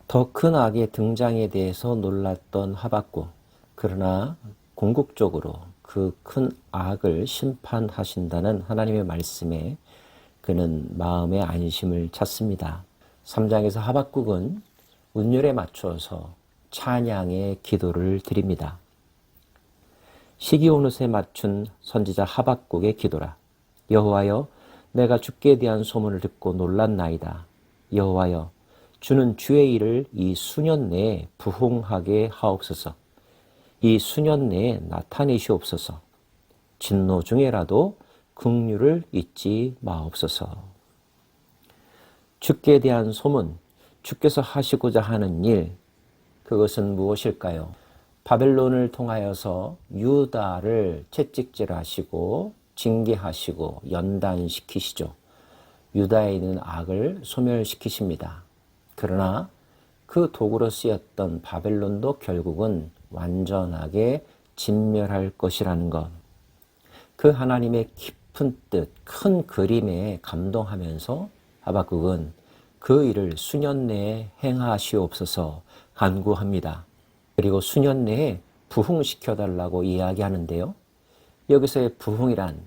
더 큰 악의 등장에 대해서 놀랐던 하박국. 그러나 궁극적으로 그 큰 악을 심판하신다는 하나님의 말씀에 그는 마음의 안심을 찾습니다. 3장에서 하박국은 운율에 맞춰서 찬양의 기도를 드립니다. 시기온옷에 맞춘 선지자 하박국의 기도라. 여호와여, 내가 주께 대한 소문을 듣고 놀랐나이다. 여호와여, 주는 주의 일을 이 수년 내에 부흥하게 하옵소서. 이 수년 내에 나타내시옵소서. 진노 중에라도 긍휼을 잊지 마옵소서. 주께 대한 소문, 주께서 하시고자 하는 일, 그것은 무엇일까요? 바벨론을 통하여서 유다를 채찍질하시고 징계하시고 연단시키시죠. 유다에 있는 악을 소멸시키십니다. 그러나 그 도구로 쓰였던 바벨론도 결국은 완전하게 진멸할 것이라는 것. 그 하나님의 깊은 뜻, 큰 그림에 감동하면서 하박국은 그 일을 수년 내에 행하시옵소서 간구합니다. 그리고 수년 내에 부흥시켜달라고 이야기하는데요. 여기서의 부흥이란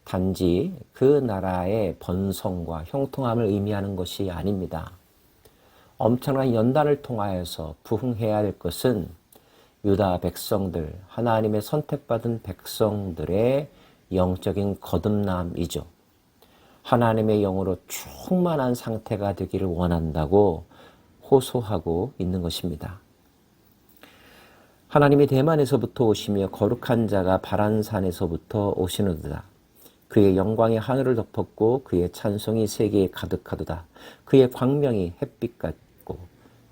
단지 그 나라의 번성과 형통함을 의미하는 것이 아닙니다. 엄청난 연단을 통하여서 부흥해야 될 것은 유다 백성들, 하나님의 선택받은 백성들의 영적인 거듭남이죠. 하나님의 영으로 충만한 상태가 되기를 원한다고 호소하고 있는 것입니다. 하나님이 대만에서부터 오시며 거룩한 자가 바란산에서부터 오시노도다. 그의 영광이 하늘을 덮었고 그의 찬송이 세계에 가득하도다. 그의 광명이 햇빛 같고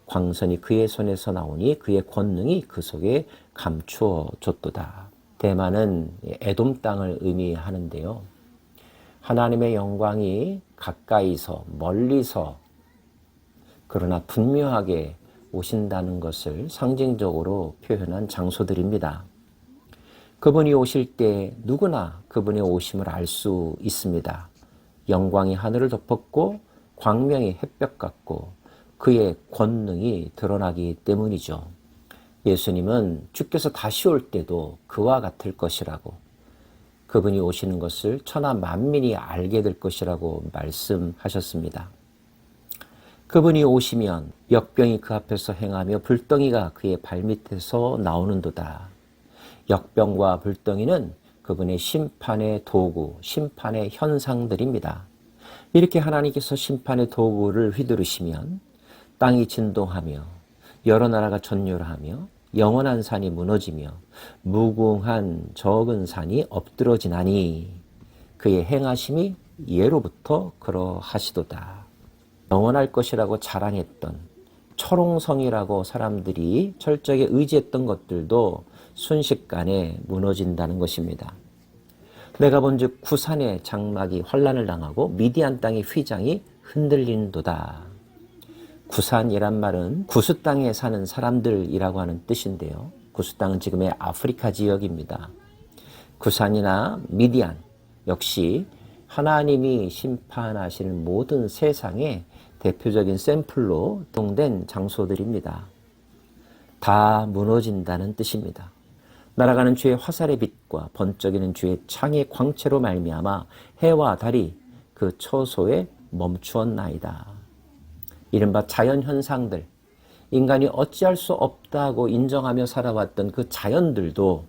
광선이 그의 손에서 나오니 그의 권능이 그 속에 감추어졌도다. 대만은 에돔 땅을 의미하는데요. 하나님의 영광이 가까이서 멀리서 그러나 분명하게 오신다는 것을 상징적으로 표현한 장소들입니다. 그분이 오실 때 누구나 그분의 오심을 알 수 있습니다. 영광이 하늘을 덮었고 광명이 햇볕 같고 그의 권능이 드러나기 때문이죠. 예수님은 주께서 다시 올 때도 그와 같을 것이라고, 그분이 오시는 것을 천하 만민이 알게 될 것이라고 말씀하셨습니다. 그분이 오시면 역병이 그 앞에서 행하며 불덩이가 그의 발밑에서 나오는도다. 역병과 불덩이는 그분의 심판의 도구, 심판의 현상들입니다. 이렇게 하나님께서 심판의 도구를 휘두르시면 땅이 진동하며 여러 나라가 전율하며 영원한 산이 무너지며 무궁한 적은 산이 엎드러지나니 그의 행하심이 예로부터 그러하시도다. 영원할 것이라고 자랑했던 철옹성이라고 사람들이 철저하게 의지했던 것들도 순식간에 무너진다는 것입니다. 내가 본즉 구산의 장막이 환란을 당하고 미디안 땅의 휘장이 흔들린도다. 구산이란 말은 구스 땅에 사는 사람들이라고 하는 뜻인데요. 구스 땅은 지금의 아프리카 지역입니다. 구산이나 미디안 역시 하나님이 심판하시는 모든 세상의 대표적인 샘플로 동된 장소들입니다. 다 무너진다는 뜻입니다. 날아가는 주의 화살의 빛과 번쩍이는 주의 창의 광채로 말미암아 해와 달이 그 처소에 멈추었나이다. 이른바 자연현상들, 인간이 어찌할 수 없다고 인정하며 살아왔던 그 자연들도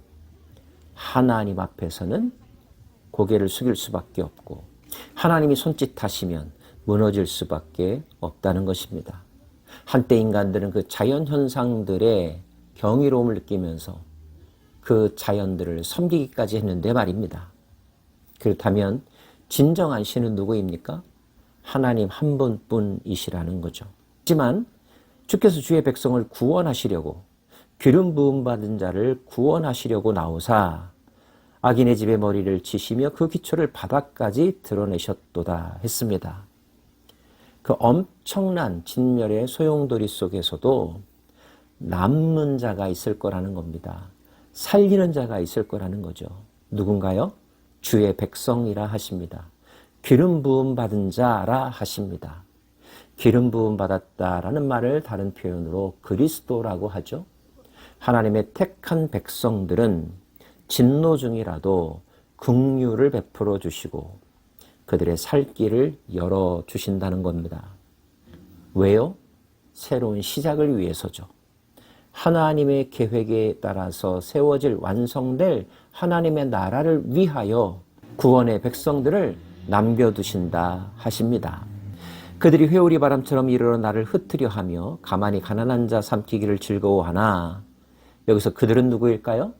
하나님 앞에서는 고개를 숙일 수밖에 없고 하나님이 손짓하시면 무너질 수밖에 없다는 것입니다. 한때 인간들은 그 자연현상들의 경이로움을 느끼면서 그 자연들을 섬기기까지 했는데 말입니다. 그렇다면 진정한 신은 누구입니까? 하나님 한 분뿐이시라는 거죠. 하지만 주께서 주의 백성을 구원하시려고, 기름 부음 받은 자를 구원하시려고 나오사 악인의 집에 머리를 치시며 그 기초를 바닥까지 드러내셨도다 했습니다. 그 엄청난 진멸의 소용돌이 속에서도 남는 자가 있을 거라는 겁니다. 살리는 자가 있을 거라는 거죠. 누군가요? 주의 백성이라 하십니다. 기름 부음 받은 자라 하십니다. 기름 부음 받았다라는 말을 다른 표현으로 그리스도라고 하죠. 하나님의 택한 백성들은 진노 중이라도 긍휼을 베풀어 주시고 그들의 살 길을 열어 주신다는 겁니다. 왜요? 새로운 시작을 위해서죠. 하나님의 계획에 따라서 세워질 완성될 하나님의 나라를 위하여 구원의 백성들을 남겨두신다 하십니다. 그들이 회오리 바람처럼 이르러 나를 흩으려 하며 가만히 가난한 자 삼키기를 즐거워하나, 여기서 그들은 누구일까요?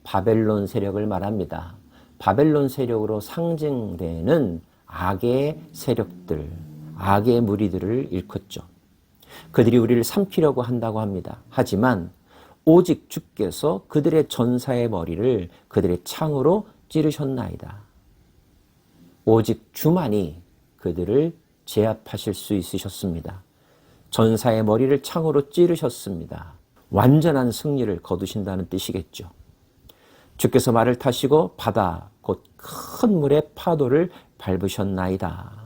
바벨론 세력을 말합니다. 바벨론 세력으로 상징되는 악의 세력들, 악의 무리들을 일컫죠. 그들이 우리를 삼키려고 한다고 합니다. 하지만 오직 주께서 그들의 전사의 머리를 그들의 창으로 찌르셨나이다. 오직 주만이 그들을 제압하실 수 있으셨습니다. 전사의 머리를 창으로 찌르셨습니다. 완전한 승리를 거두신다는 뜻이겠죠. 주께서 말을 타시고 바다 곧 큰 물의 파도를 밟으셨나이다.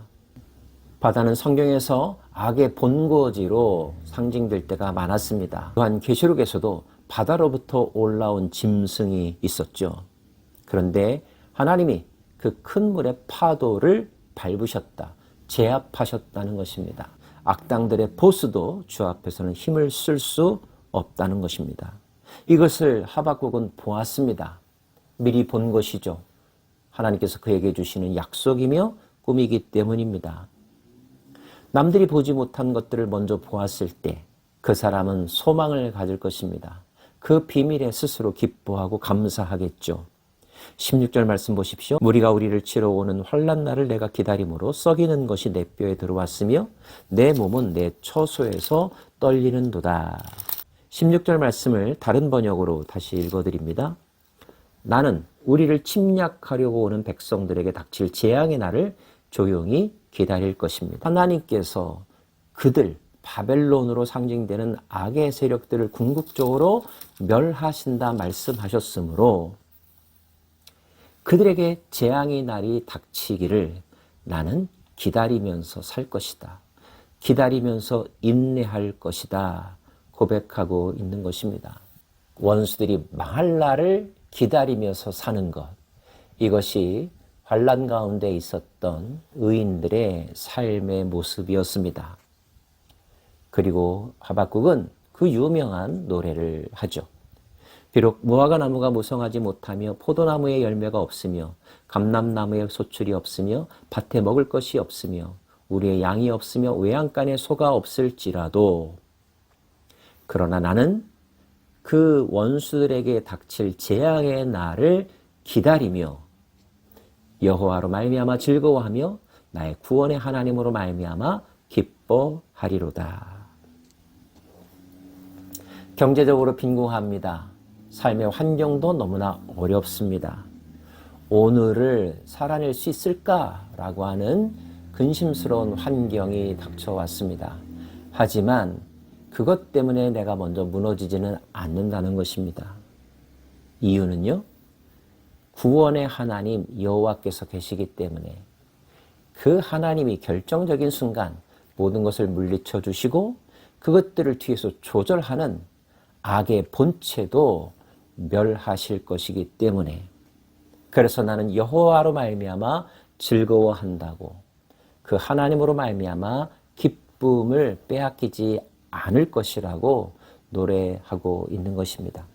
바다는 성경에서 악의 본거지로 상징될 때가 많았습니다. 또한 계시록에서도 바다로부터 올라온 짐승이 있었죠. 그런데 하나님이 그 큰 물의 파도를 밟으셨다, 제압하셨다는 것입니다. 악당들의 보스도 주 앞에서는 힘을 쓸 수 없다는 것입니다. 이것을 하박국은 보았습니다. 미리 본 것이죠. 하나님께서 그에게 주시는 약속이며 꿈이기 때문입니다. 남들이 보지 못한 것들을 먼저 보았을 때 그 사람은 소망을 가질 것입니다. 그 비밀에 스스로 기뻐하고 감사하겠죠. 16절 말씀 보십시오. 무리가 우리를 치러 오는 환난 날을 내가 기다림으로 썩이는 것이 내 뼈에 들어왔으며 내 몸은 내 처소에서 떨리는도다. 16절 말씀을 다른 번역으로 다시 읽어드립니다. 나는 우리를 침략하려고 오는 백성들에게 닥칠 재앙의 날을 조용히 기다릴 것입니다. 하나님께서 그들, 바벨론으로 상징되는 악의 세력들을 궁극적으로 멸하신다 말씀하셨으므로 그들에게 재앙의 날이 닥치기를 나는 기다리면서 살 것이다. 기다리면서 인내할 것이다. 고백하고 있는 것입니다. 원수들이 망할 날을 기다리면서 사는 것, 이것이 환난 가운데 있었던 의인들의 삶의 모습이었습니다. 그리고 하박국은 그 유명한 노래를 하죠. 비록 무화과 나무가 무성하지 못하며 포도나무에 열매가 없으며 감람나무에 소출이 없으며 밭에 먹을 것이 없으며 우리의 양이 없으며 외양간에 소가 없을지라도, 그러나 나는 그 원수들에게 닥칠 재앙의 날을 기다리며 여호와로 말미암아 즐거워하며 나의 구원의 하나님으로 말미암아 기뻐하리로다. 경제적으로 빈곤합니다. 삶의 환경도 너무나 어렵습니다. 오늘을 살아낼 수 있을까라고 하는 근심스러운 환경이 닥쳐왔습니다. 하지만 그것 때문에 내가 먼저 무너지지는 않는다는 것입니다. 이유는요, 구원의 하나님 여호와께서 계시기 때문에 그 하나님이 결정적인 순간 모든 것을 물리쳐 주시고 그것들을 뒤에서 조절하는 악의 본체도 멸하실 것이기 때문에, 그래서 나는 여호와로 말미암아 즐거워한다고, 그 하나님으로 말미암아 기쁨을 빼앗기지 않을 것이라고 노래하고 있는 것입니다.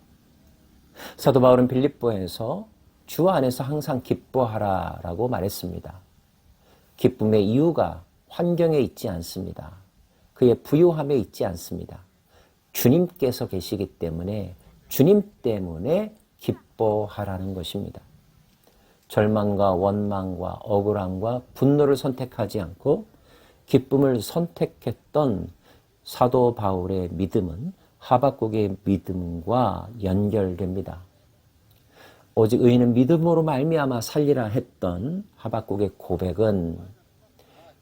사도 바울은 빌립보에서 주 안에서 항상 기뻐하라 라고 말했습니다. 기쁨의 이유가 환경에 있지 않습니다. 그의 부요함에 있지 않습니다. 주님께서 계시기 때문에 주님 때문에 기뻐하라는 것입니다. 절망과 원망과 억울함과 분노를 선택하지 않고 기쁨을 선택했던 사도 바울의 믿음은 하박국의 믿음과 연결됩니다. 오직 의인은 믿음으로 말미암아 살리라 했던 하박국의 고백은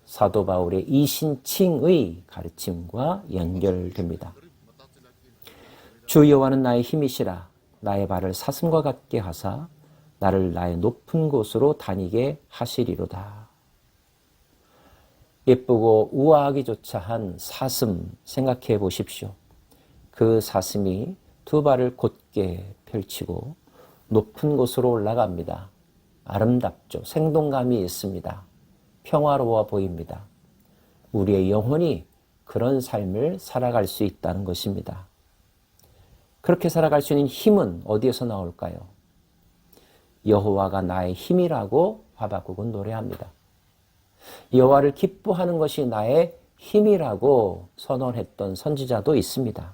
사도 바울의 이신칭의 가르침과 연결됩니다. 주 여호와는 나의 힘이시라. 나의 발을 사슴과 같게 하사 나를 나의 높은 곳으로 다니게 하시리로다. 예쁘고 우아하기조차 한 사슴 생각해 보십시오. 그 사슴이 두 발을 곧게 펼치고 높은 곳으로 올라갑니다. 아름답죠. 생동감이 있습니다. 평화로워 보입니다. 우리의 영혼이 그런 삶을 살아갈 수 있다는 것입니다. 그렇게 살아갈 수 있는 힘은 어디에서 나올까요? 여호와가 나의 힘이라고 하박국은 노래합니다. 여호와를 기뻐하는 것이 나의 힘이라고 선언했던 선지자도 있습니다.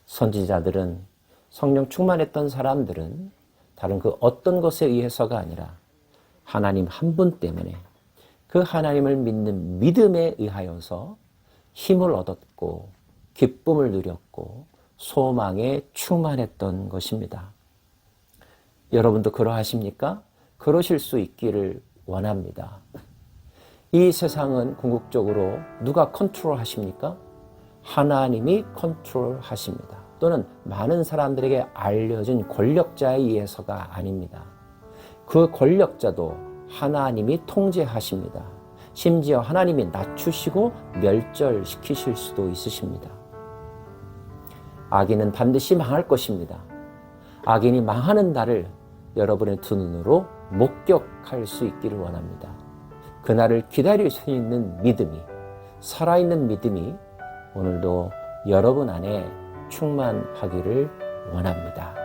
선지자들은, 성령 충만했던 사람들은 다른 그 어떤 것에 의해서가 아니라 하나님 한 분 때문에 그 하나님을 믿는 믿음에 의하여서 힘을 얻었고 기쁨을 누렸고 소망에 충만했던 것입니다. 여러분도 그러하십니까? 그러실 수 있기를 원합니다. 이 세상은 궁극적으로 누가 컨트롤 하십니까? 하나님이 컨트롤 하십니다. 또는 많은 사람들에게 알려진 권력자에 의해서가 아닙니다. 그 권력자도 하나님이 통제하십니다. 심지어 하나님이 낮추시고 멸절시키실 수도 있으십니다. 악인은 반드시 망할 것입니다. 악인이 망하는 날을 여러분의 두 눈으로 목격할 수 있기를 원합니다. 그날을 기다릴 수 있는 믿음이, 살아있는 믿음이 오늘도 여러분 안에 충만하기를 원합니다.